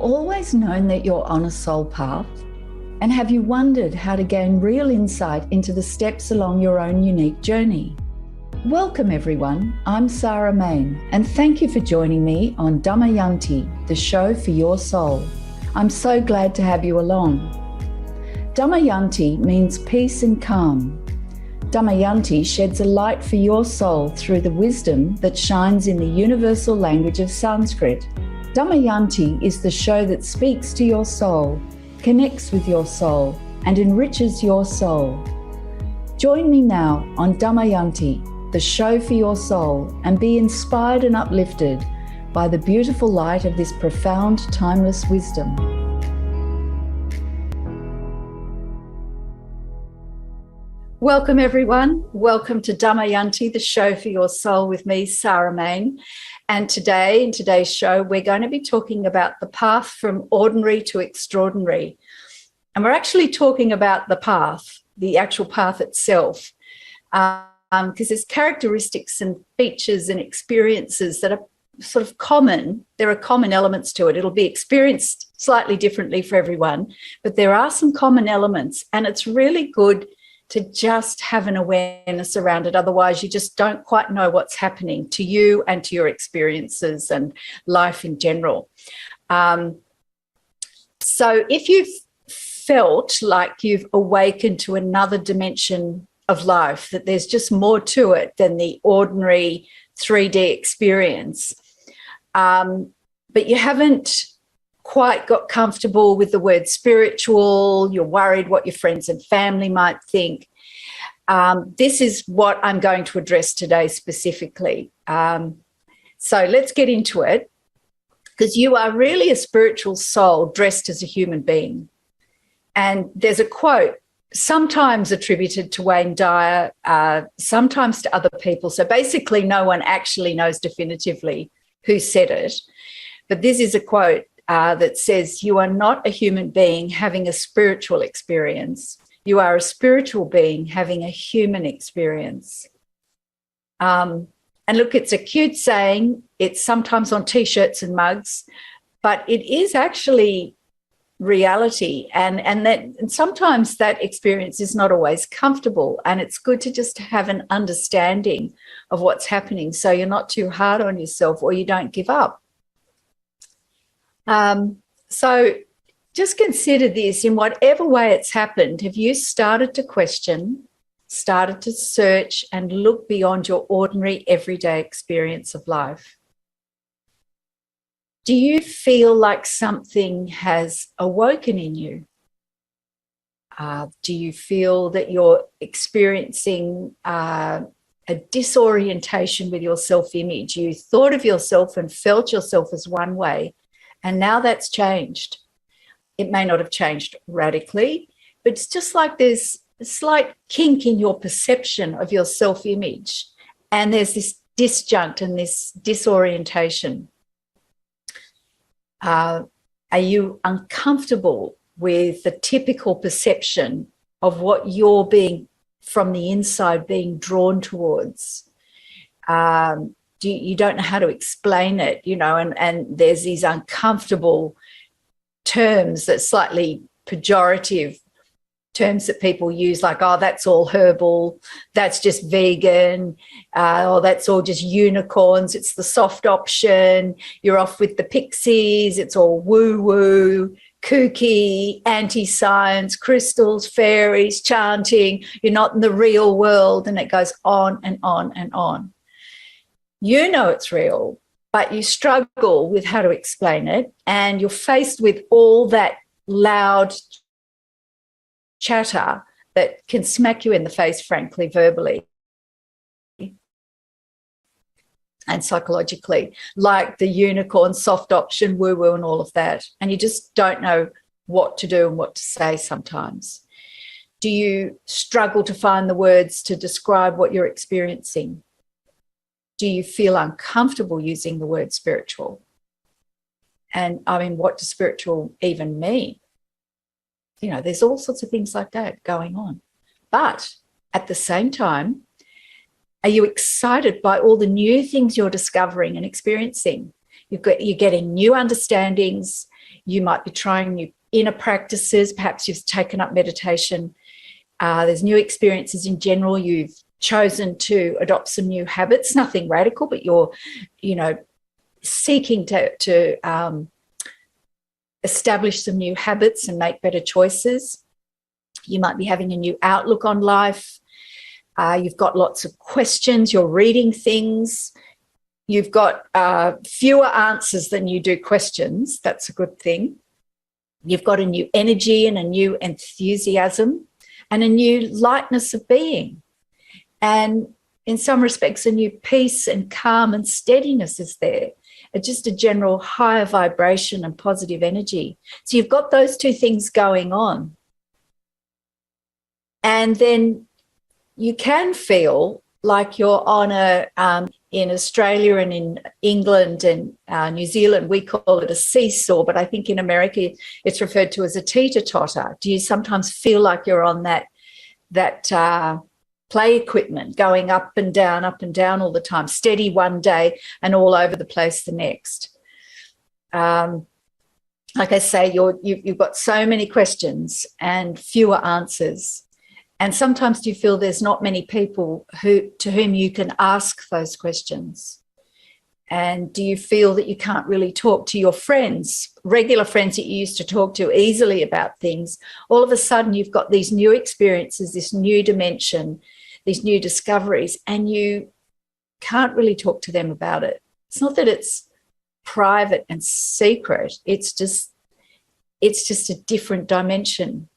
Always known that you're on a soul path? And have you wondered how to gain real insight into the steps along your own unique journey? Welcome everyone, I'm Sarah Main, and thank you for joining me on Damayanti, the show for your soul. I'm so glad to have you along. Damayanti means peace and calm. Damayanti sheds a light for your soul through the wisdom that shines in the universal language of Sanskrit. Damayanti is the show that speaks to your soul, connects with your soul, and enriches your soul. Join me now on Damayanti, the show for your soul, and be inspired and uplifted by the beautiful light of this profound, timeless wisdom. Welcome everyone. Welcome to Damayanti, the show for your soul with me, Sarah Main. And today, in today's show, we're going to be talking about the path from ordinary to extraordinary. And we're actually talking about the path, the actual path itself, because there's characteristics and features and experiences that are sort of common. There are common elements to it. It'll be experienced slightly differently for everyone, but there are some common elements, and it's really good to just have an awareness around it. Otherwise, you just don't quite know what's happening to you and to your experiences and life in general. So if you've felt like you've awakened to another dimension of life, that there's just more to it than the ordinary 3D experience, but you haven't quite got comfortable with the word spiritual, you're worried what your friends and family might think, this is what I'm going to address today specifically. So let's get into it, because you are really a spiritual soul dressed as a human being. And there's a quote sometimes attributed to Wayne Dyer, sometimes to other people. So basically no one actually knows definitively who said it. But this is a quote that says, you are not a human being having a spiritual experience. You are a spiritual being having a human experience. And look, it's a cute saying. It's sometimes on T-shirts and mugs, but it is actually reality. And sometimes that experience is not always comfortable, and it's good to just have an understanding of what's happening so you're not too hard on yourself or you don't give up. So just consider this in whatever way it's happened. Have you started to question, started to search and look beyond your ordinary everyday experience of life? Do you feel like something has awoken in you? Do you feel that you're experiencing a disorientation with your self-image? You thought of yourself and felt yourself as one way, and now that's changed. It may not have changed radically, but it's just like there's a slight kink in your perception of your self-image, and there's this disjunct and this disorientation. Are you uncomfortable with the typical perception of what you're being from the inside being drawn towards? You don't know how to explain it, and there's these uncomfortable terms that slightly pejorative terms that people use, like, oh, that's all herbal, that's just vegan, or that's all just unicorns, it's the soft option, you're off with the pixies, it's all woo-woo, kooky, anti-science, crystals, fairies, chanting, you're not in the real world, and it goes on and on and on. You know it's real, but you struggle with how to explain it, and you're faced with all that loud chatter that can smack you in the face, frankly, verbally and psychologically, like the unicorn, soft option, woo-woo and all of that. And you just don't know what to do and what to say sometimes. Do you struggle to find the words to describe what you're experiencing? Do you feel uncomfortable using the word spiritual? And I mean, what does spiritual even mean? There's all sorts of things like that going on. But at the same time, are you excited by all the new things you're discovering and experiencing? You're getting new understandings. You might be trying new inner practices. Perhaps you've taken up meditation. There's new experiences in general. You've chosen to adopt some new habits, nothing radical, but you're, seeking to establish some new habits and make better choices. You might be having a new outlook on life. You've got lots of questions. You're reading things. You've got fewer answers than you do questions. That's a good thing. You've got a new energy and a new enthusiasm and a new lightness of being. And in some respects, a new peace and calm and steadiness is there. Just a general higher vibration and positive energy. So you've got those two things going on. And then you can feel like you're on in Australia and in England and New Zealand, we call it a seesaw, but I think in America it's referred to as a teeter-totter. Do you sometimes feel like you're on that play equipment going up and down all the time, steady one day and all over the place the next? Like I say, you've got so many questions and fewer answers. And sometimes do you feel there's not many people to whom you can ask those questions? And do you feel that you can't really talk to your friends, regular friends that you used to talk to easily about things? All of a sudden you've got these new experiences, this new dimension, these new discoveries, and you can't really talk to them about it. It's not that it's private and secret. It's just a different dimension.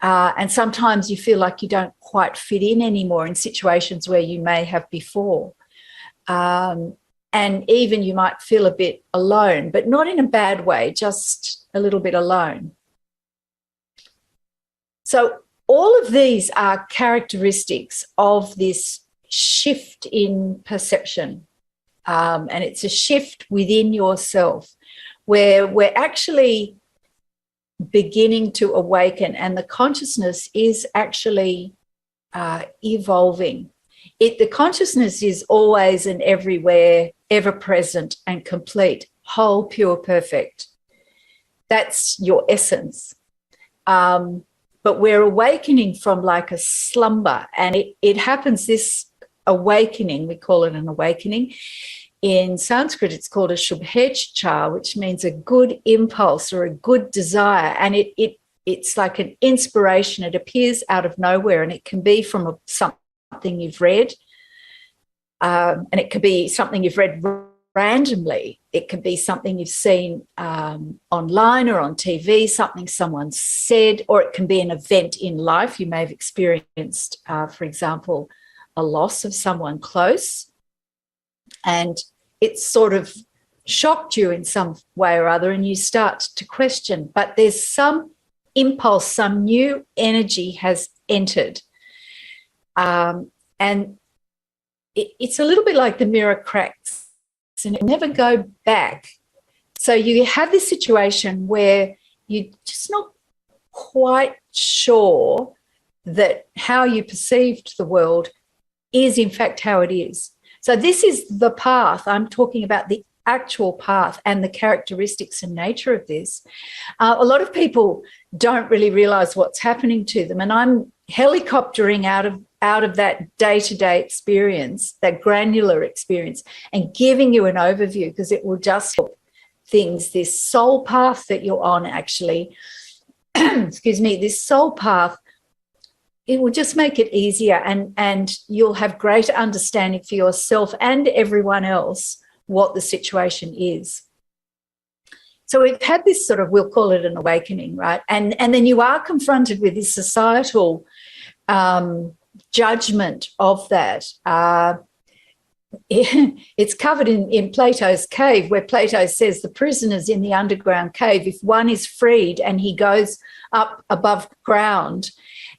And sometimes you feel like you don't quite fit in anymore in situations where you may have before. And even you might feel a bit alone, but not in a bad way, just a little bit alone. So all of these are characteristics of this shift in perception. And it's a shift within yourself where we're actually beginning to awaken, and the consciousness is actually evolving. The consciousness is always and everywhere, ever present and complete, whole, pure, perfect. That's your essence. But we're awakening from like a slumber, and it happens, this awakening, we call it an awakening. In Sanskrit, it's called a shubhecha, which means a good impulse or a good desire. And it's like an inspiration. It appears out of nowhere, and it can be from something you've read. And it could be something you've read randomly. It could be something you've seen online or on TV, something someone said, or it can be an event in life. You may have experienced, for example, a loss of someone close, and it's sort of shocked you in some way or other, and you start to question. But there's some impulse, some new energy has entered. And it's a little bit like the mirror cracks and it never go back. So you have this situation where you're just not quite sure that how you perceived the world is in fact how it is. So this is the path. I'm talking about the actual path and the characteristics and nature of this. A lot of people don't really realise what's happening to them, and I'm helicoptering out of that day-to-day experience, that granular experience, and giving you an overview because it will just help things. This soul path that you're on, actually, excuse me, this soul path, it will just make it easier, and you'll have greater understanding for yourself and everyone else what the situation is. So we've had this sort of, we'll call it an awakening, right? And then you are confronted with this societal judgment of that. It's covered in Plato's cave, where Plato says the prisoners in the underground cave, if one is freed and he goes up above ground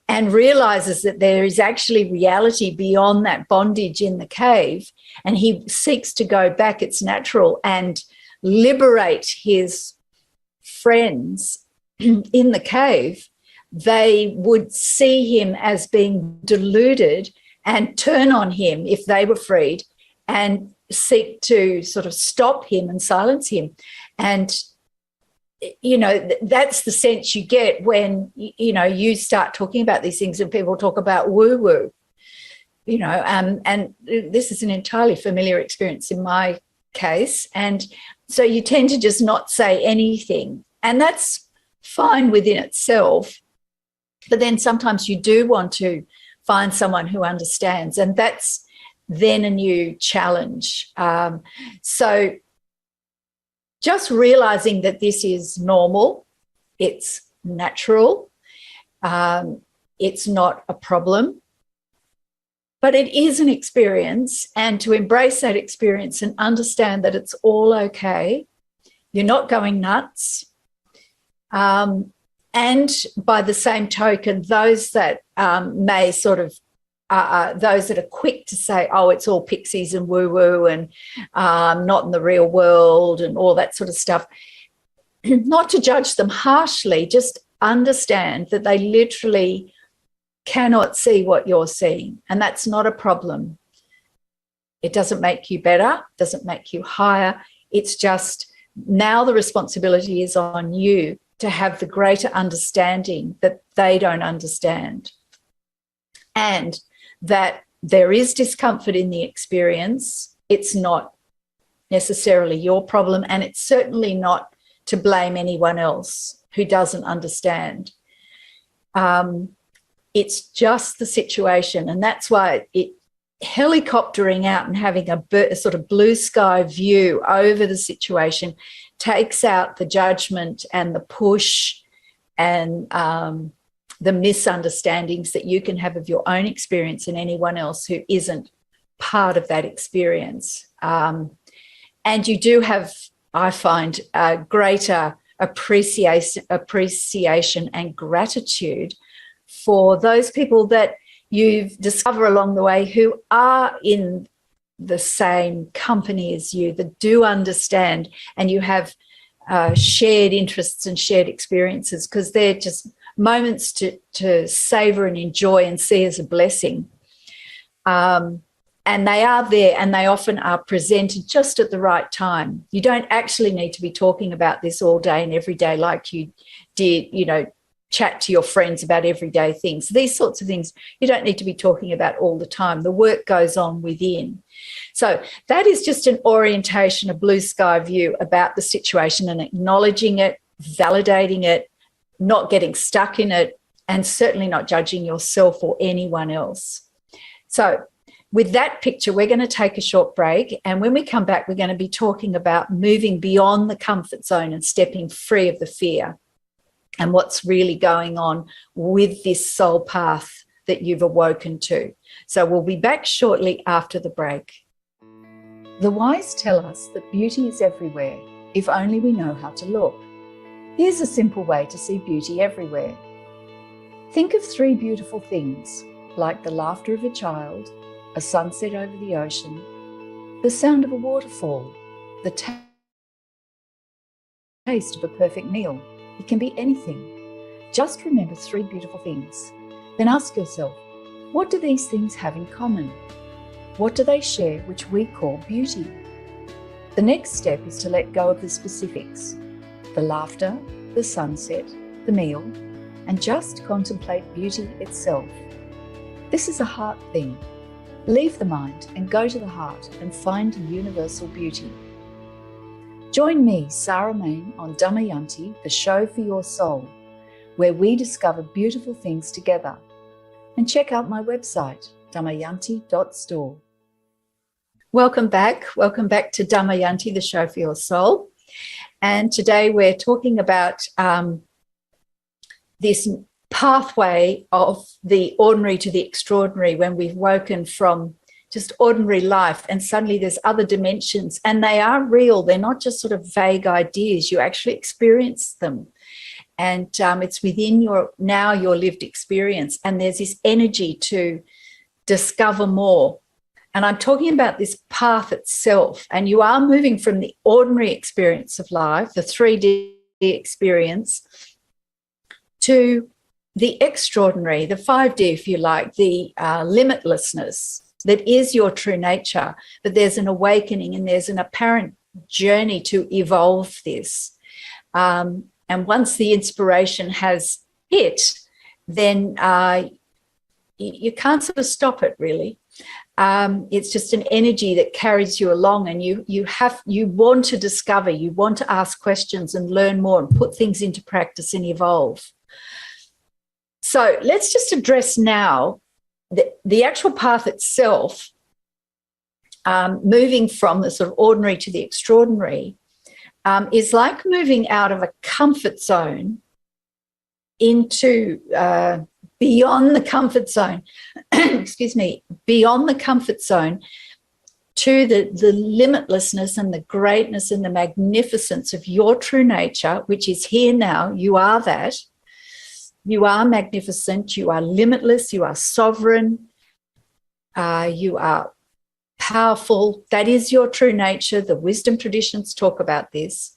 and realizes that there is actually reality beyond that bondage in the cave, and he seeks to go back, it's natural, and liberate his friends in the cave, they would see him as being deluded and turn on him if they were freed and seek to sort of stop him and silence him. And you know, that's the sense you get when, you know, you start talking about these things and people talk about woo-woo, you know, and this is an entirely familiar experience in my case. And so you tend to just not say anything, and that's fine within itself. But then sometimes you do want to find someone who understands, and that's then a new challenge. So just realizing that this is normal, it's natural, it's not a problem, but it is an experience, and to embrace that experience and understand that it's all okay. You're not going nuts. And by the same token, those that may sort of those that are quick to say, oh, it's all pixies and woo-woo and not in the real world and all that sort of stuff, not to judge them harshly, just understand that they literally cannot see what you're seeing, and that's not a problem. It doesn't make you better, doesn't make you higher. It's just now the responsibility is on you to have the greater understanding that they don't understand, and that there is discomfort in the experience. It's not necessarily your problem, and it's certainly not to blame anyone else who doesn't understand. It's just the situation, and that's why helicoptering out and having a sort of blue sky view over the situation takes out the judgment and the push and the misunderstandings that you can have of your own experience and anyone else who isn't part of that experience. And you do have, I find, a greater appreciation and gratitude for those people that you discover along the way who are in the same company as you, that do understand, and you have shared interests and shared experiences, because they're just moments to savour and enjoy and see as a blessing. And they are there, and they often are presented just at the right time. You don't actually need to be talking about this all day and every day like you did, you know, chat to your friends about everyday things. These sorts of things you don't need to be talking about all the time. The work goes on within. So that is just an orientation, a blue sky view about the situation, and acknowledging it, validating it, not getting stuck in it, and certainly not judging yourself or anyone else. So with that picture, we're going to take a short break, and when we come back, we're going to be talking about moving beyond the comfort zone and stepping free of the fear, and what's really going on with this soul path that you've awoken to. So we'll be back shortly after the break. The wise tell us that beauty is everywhere, if only we know how to look. Here's a simple way to see beauty everywhere. Think of 3 beautiful things, like the laughter of a child, a sunset over the ocean, the sound of a waterfall, the taste of a perfect meal. It can be anything. Just remember 3 beautiful things. Then ask yourself, what do these things have in common? What do they share which we call beauty? The next step is to let go of the specifics, the laughter, the sunset, the meal, and just contemplate beauty itself. This is a heart thing. Leave the mind and go to the heart and find universal beauty. Join me, Sarah Main, on Damayanti, the show for your soul, where we discover beautiful things together. And check out my website, damayanti.store. Welcome back. Welcome back to Damayanti, the show for your soul. And today we're talking about this pathway of the ordinary to the extraordinary, when we've woken from just ordinary life and suddenly there's other dimensions, and they are real. They're not just sort of vague ideas. You actually experience them, and it's within your lived experience, and there's this energy to discover more. And I'm talking about this path itself, and you are moving from the ordinary experience of life, the 3D experience, to the extraordinary, the 5D, if you like, the limitlessness that is your true nature. But there's an awakening and there's an apparent journey to evolve this. And once the inspiration has hit, then you can't sort of stop it, really. It's just an energy that carries you along, and you want to discover, you want to ask questions and learn more and put things into practice and evolve. So let's just address now the actual path itself, moving from the sort of ordinary to the extraordinary, is like moving out of a comfort zone into beyond the comfort zone, excuse me, beyond the comfort zone to the limitlessness and the greatness and the magnificence of your true nature, which is here now. You are that. You are magnificent. You are limitless. You are sovereign. You are powerful. That is your true nature. The wisdom traditions talk about this,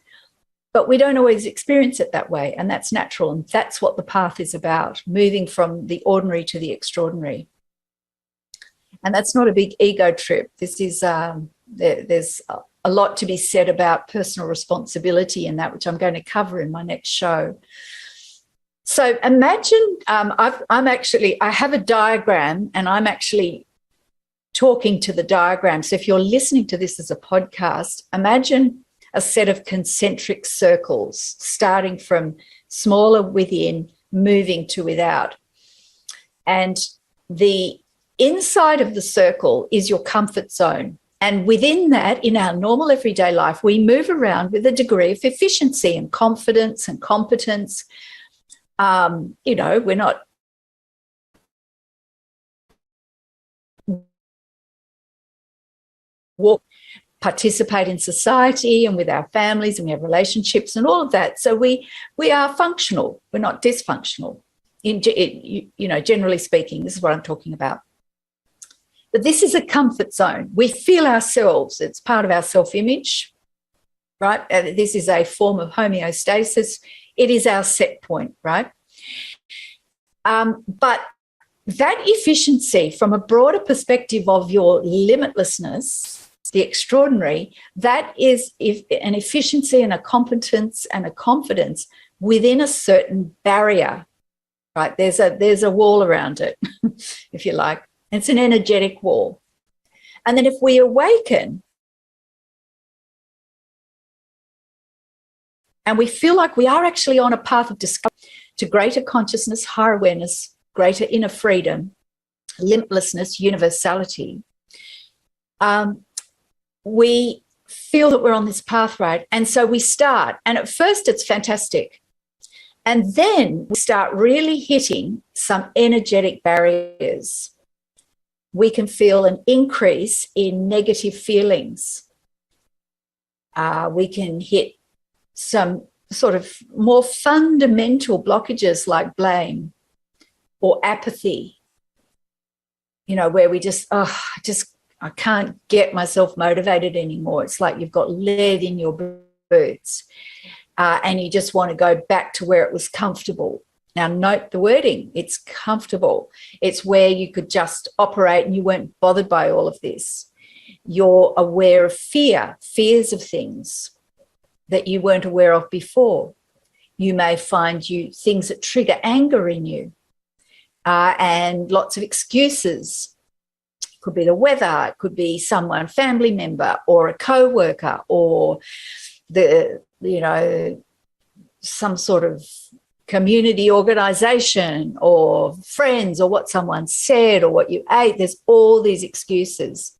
but we don't always experience it that way, and that's natural, and that's what the path is about, moving from the ordinary to the extraordinary. And that's not a big ego trip. This is there's a lot to be said about personal responsibility in that, which I'm going to cover in my next show. So imagine I have a diagram, and I'm actually talking to the diagram. So if you're listening to this as a podcast, imagine a set of concentric circles starting from smaller within, moving to without. And the inside of the circle is your comfort zone. And within that, in our normal everyday life, we move around with a degree of efficiency and confidence and competence. We're not participate in society and with our families, and we have relationships and all of that. So we are functional. We're not dysfunctional. Generally speaking, this is what I'm talking about. But this is a comfort zone. We feel ourselves. It's part of our self-image, right? This is a form of homeostasis. It is our set point, right? But that efficiency, from a broader perspective of your limitlessness, the extraordinary, that is an efficiency and a competence and a confidence within a certain barrier, right? There's a wall around it, if you like. It's an energetic wall. And then if we awaken and we feel like we are actually on a path of discovery to greater consciousness, higher awareness, greater inner freedom, limitlessness, universality, we feel that we're on this path, right? And so we start. And at first it's fantastic. And then we start really hitting some energetic barriers. We can feel an increase in negative feelings. We can hit some sort of more fundamental blockages like blame or apathy, where we I can't get myself motivated anymore. It's like you've got lead in your boots and you just want to go back to where it was comfortable. Now, note the wording. It's comfortable. It's where you could just operate and you weren't bothered by all of this. You're aware of fears of things that you weren't aware of before. You may find things that trigger anger in you and lots of excuses. Could be the weather, it could be someone, family member, or a co-worker, or some sort of community organization, or friends, or what someone said, or what you ate. There's all these excuses.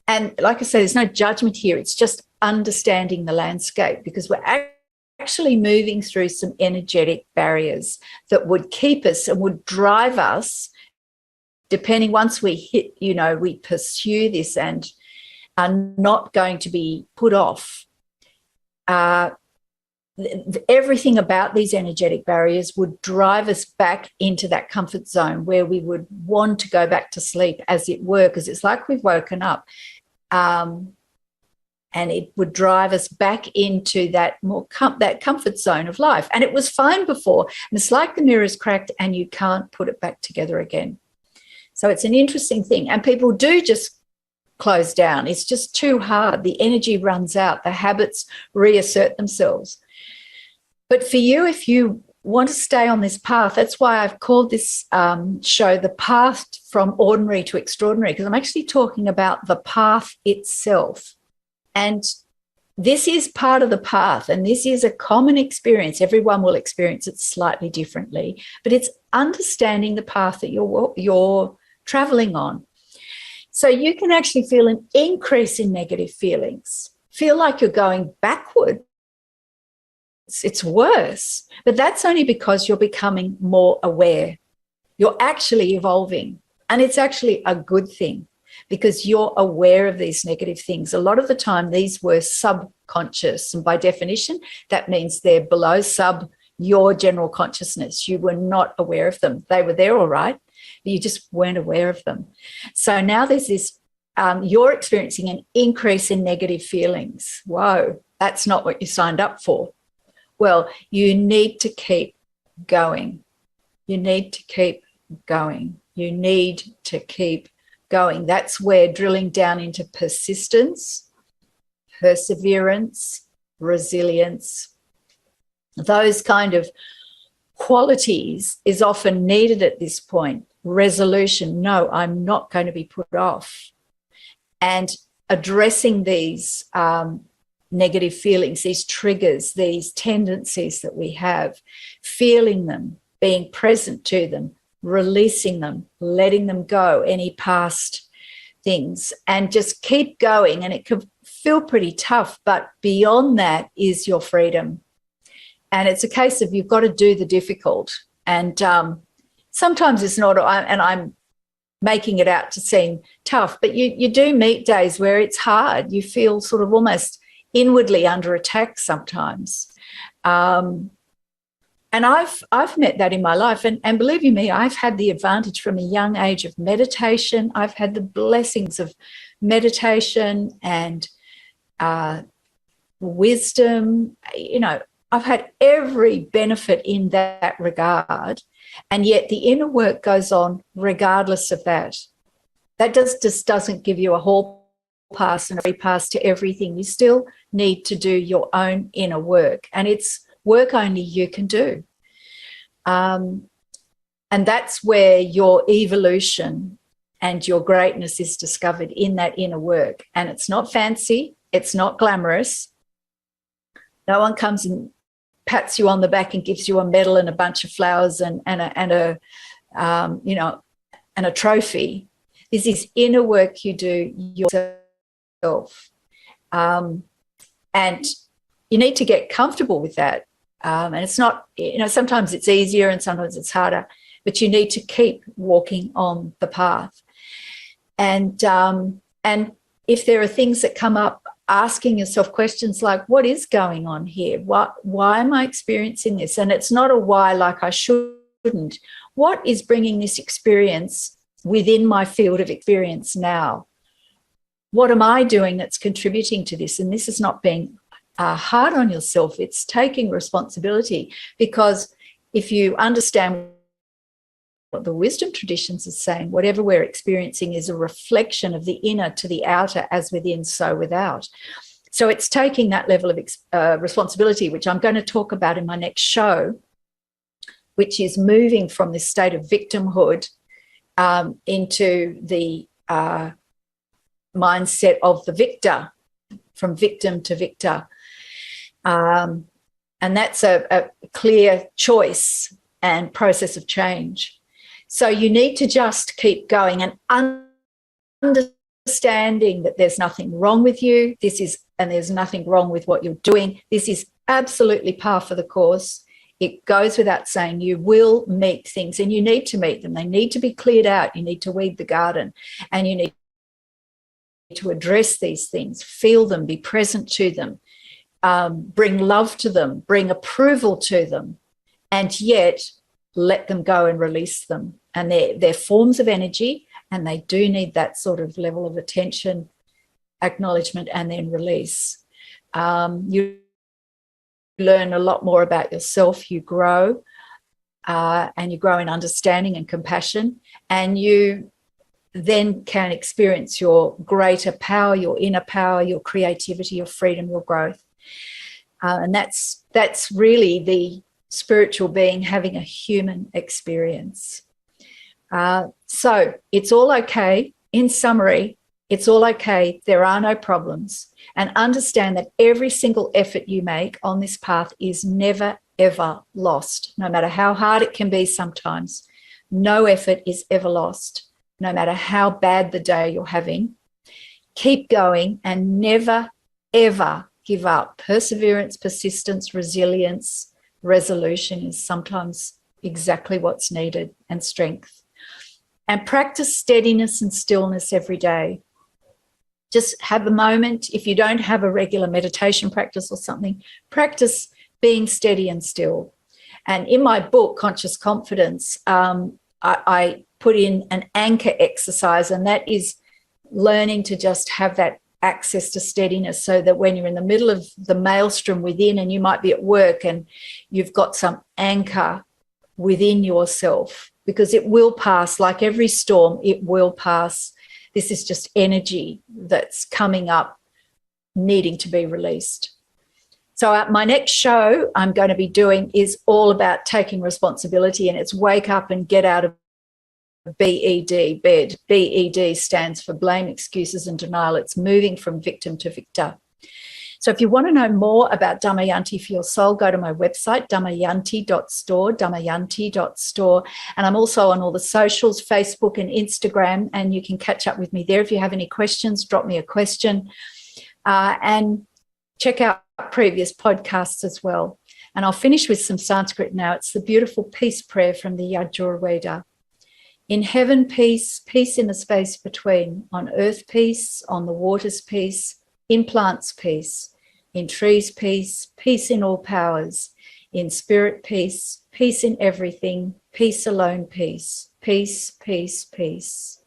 And like I say, there's no judgment here. It's just understanding the landscape, because we're actually moving through some energetic barriers that would keep us and would drive us, depending, once we hit, we pursue this and are not going to be put off. Everything about these energetic barriers would drive us back into that comfort zone where we would want to go back to sleep, as it were, because it's like we've woken up. And it would drive us back into that that comfort zone of life. And it was fine before. And it's like the mirror's cracked and you can't put it back together again. So it's an interesting thing. And people do just close down. It's just too hard. The energy runs out. The habits reassert themselves. But for you, if you want to stay on this path, that's why I've called this show The Path from Ordinary to Extraordinary, because I'm actually talking about the path itself. And this is part of the path, and this is a common experience. Everyone will experience it slightly differently, but it's understanding the path that you're traveling on. So you can actually feel an increase in negative feelings, feel like you're going backward. It's worse, but that's only because you're becoming more aware. You're actually evolving, and it's actually a good thing because you're aware of these negative things. A lot of the time, these were subconscious, and by definition, that means they're below your general consciousness. You were not aware of them. They were there all right, but you just weren't aware of them. So now there's this, you're experiencing an increase in negative feelings. Whoa, that's not what you signed up for. Well, you need to keep going. You need to keep going. You need to keep going. That's where drilling down into persistence, perseverance, resilience, those kind of qualities is often needed at this point. Resolution, no, I'm not going to be put off. And addressing these negative feelings, these triggers, these tendencies that we have, feeling them, being present to them, releasing them, letting them go, any past things, and just keep going. And it can feel pretty tough, but beyond that is your freedom. And it's a case of you've got to do the difficult. And sometimes it's not, and I'm making it out to seem tough, but you do meet days where it's hard. You feel sort of almost inwardly under attack sometimes. And I've met that in my life. And believe you me, I've had the advantage from a young age of meditation. I've had the blessings of meditation and wisdom. You know, I've had every benefit in that regard. And yet the inner work goes on regardless of that. That just doesn't give you a hall pass and a free pass to everything. You still need to do your own inner work, and it's work only you can do. And that's where your evolution and your greatness is discovered, in that inner work. And it's not fancy, it's not glamorous. No one comes and pats you on the back and gives you a medal and a bunch of flowers and a trophy. This is inner work you do yourself. And you need to get comfortable with that. And it's not, sometimes it's easier and sometimes it's harder, but you need to keep walking on the path. And if there are things that come up, asking yourself questions like, what is going on here? Why am I experiencing this? And it's not a why like I shouldn't. What is bringing this experience within my field of experience now? What am I doing that's contributing to this? And this is not being hard on yourself. It's taking responsibility, because if you understand what the wisdom traditions are saying, whatever we're experiencing is a reflection of the inner to the outer, as within, so without. So it's taking that level of responsibility, which I'm going to talk about in my next show, which is moving from this state of victimhood into the mindset of the victor, from victim to victor. And that's a clear choice and process of change. So you need to just keep going and understanding that there's nothing wrong with you. And there's nothing wrong with what you're doing. This is absolutely par for the course. It goes without saying. You will meet things, and you need to meet them. They need to be cleared out. You need to weed the garden, and you need to address these things, feel them, be present to them, bring love to them, bring approval to them, and yet let them go and release them. And they're forms of energy, and they do need that sort of level of attention, acknowledgement, and then release. You learn a lot more about yourself. You grow, and you grow in understanding and compassion, and you then can experience your greater power, your inner power, your creativity, your freedom, your growth. And that's really the spiritual being having a human experience. So it's all okay. In summary, it's all okay. There are no problems. And understand that every single effort you make on this path is never, ever lost, no matter how hard it can be sometimes. No effort is ever lost, no matter how bad the day you're having. Keep going and never, ever give up. Perseverance, persistence, resilience, resolution is sometimes exactly what's needed, and strength. And practice steadiness and stillness every day. Just have a moment. If you don't have a regular meditation practice or something, practice being steady and still. And in my book, Conscious Confidence, I put in an anchor exercise, and that is learning to just have that access to steadiness, so that when you're in the middle of the maelstrom within, and you might be at work and you've got some anchor within yourself, because it will pass. Like every storm, it will pass. This is just energy that's coming up, needing to be released. So my next show I'm going to be doing is all about taking responsibility, and it's wake up and get out of BED, bed. BED stands for blame, excuses and denial. It's moving from victim to victor. So if you want to know more about Damayanti for your soul, go to my website, damayanti.store, damayanti.store. And I'm also on all the socials, Facebook and Instagram, and you can catch up with me there. If you have any questions, drop me a question. And check out previous podcasts as well. And I'll finish with some Sanskrit now. It's the beautiful peace prayer from the Yajurveda. In heaven, peace, peace in the space between. On earth, peace. On the waters, peace. In plants, peace. In trees, peace. Peace in all powers. In spirit, peace. Peace in everything. Peace alone, peace. Peace, peace, peace.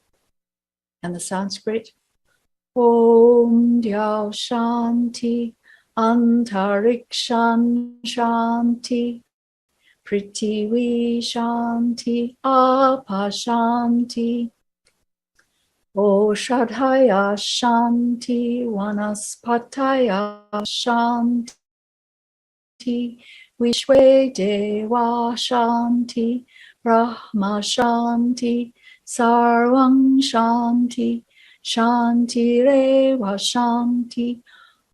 And the Sanskrit. Om Dhyau Shanti. Antarikshan Shanti. Prithvi Shanti, Apa Shanti, Oshadhaya Shanti, Vanaspataya Shanti, Vishwe Deva Shanti, Brahma Shanti, Sarvang Shanti, Shanti Reva Shanti,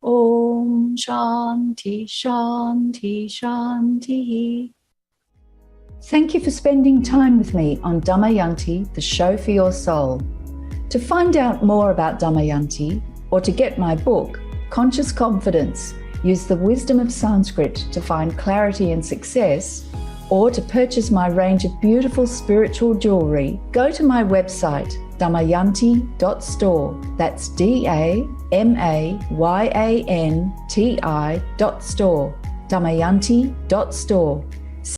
Om Shanti, Shanti, Shanti. Thank you for spending time with me on Damayanti, the show for your soul. To find out more about Damayanti, or to get my book, Conscious Confidence, use the wisdom of Sanskrit to find clarity and success, or to purchase my range of beautiful spiritual jewelry, go to my website, damayanti.store. That's DAMAYANTI.store. Damayanti.store.